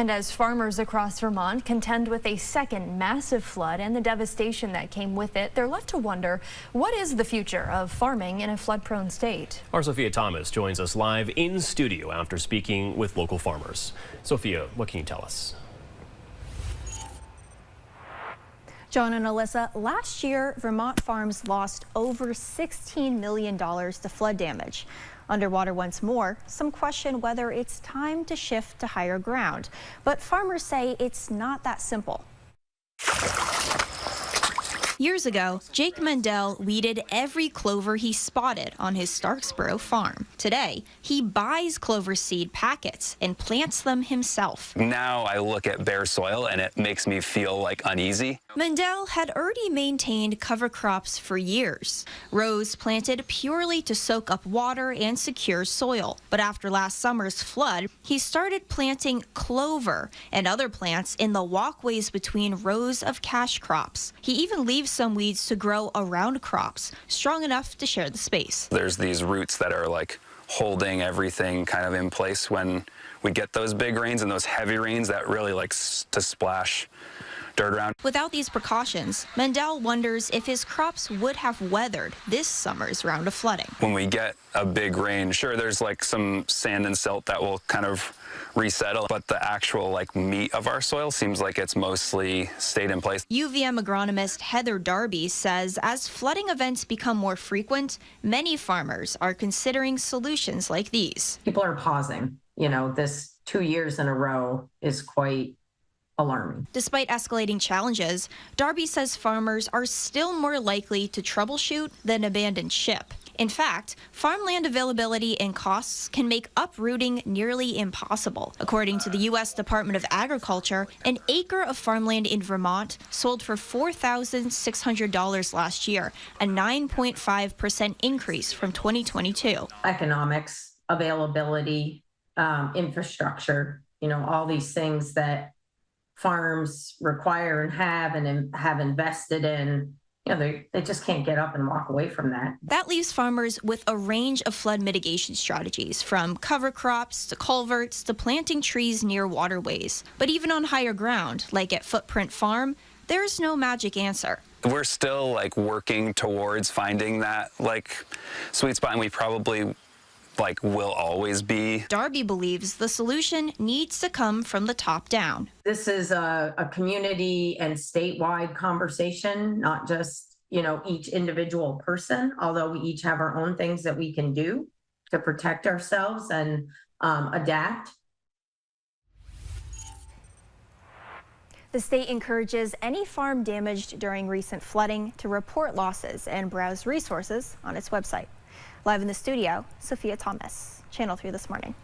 And as farmers across Vermont contend with a second massive flood and the devastation that came with it, they're left to wonder, what is the future of farming in a flood-prone state? Our Sophia Thomas joins us live in studio after speaking with local farmers. Sophia, what can you tell us? John and Alyssa, last year, Vermont farms lost over $16 million to flood damage. Underwater once more, some question whether it's time to shift to higher ground. But farmers say it's not that simple. Years ago, Jake Mendel weeded every clover he spotted on his Starksboro farm. Today, he buys clover seed packets and plants them himself. Now I look at bare soil and it makes me feel like uneasy. Mendel had already maintained cover crops for years. Rows planted purely to soak up water and secure soil. But after last summer's flood, he started planting clover and other plants in the walkways between rows of cash crops. He even leaves some weeds to grow around crops, strong enough to share the space. There's these roots that are like holding everything kind of in place when we get those big rains and those heavy rains that really like to splash dirt around. Without these precautions, Mendel wonders if his crops would have weathered this summer's round of flooding. When we get a big rain, sure, there's like some sand and silt that will kind of resettle, but the actual like meat of our soil seems like it's mostly stayed in place. UVM agronomist Heather Darby says as flooding events become more frequent, many farmers are considering solutions like these. People are pausing. You know, this 2 years in a row is quite alarming. Despite escalating challenges, Darby says farmers are still more likely to troubleshoot than abandon ship. In fact, farmland availability and costs can make uprooting nearly impossible. According to the U.S. Department of Agriculture, an acre of farmland in Vermont sold for $4,600 last year, a 9.5% increase from 2022. Economics, availability, infrastructure, you know, all these things that farms require and have invested in. You know, they just can't get up and walk away from that. That leaves farmers with a range of flood mitigation strategies, from cover crops to culverts to planting trees near waterways. But even on higher ground, like at Footprint Farm, there's no magic answer. We're still like working towards finding that like sweet spot, and we probably will always be. Darby believes the solution needs to come from the top down. This is a community and statewide conversation, not just, you know, each individual person, although we each have our own things that we can do to protect ourselves and adapt. The state encourages any farm damaged during recent flooding to report losses and browse resources on its website. Live in the studio, Sophia Thomas, Channel 3 This Morning.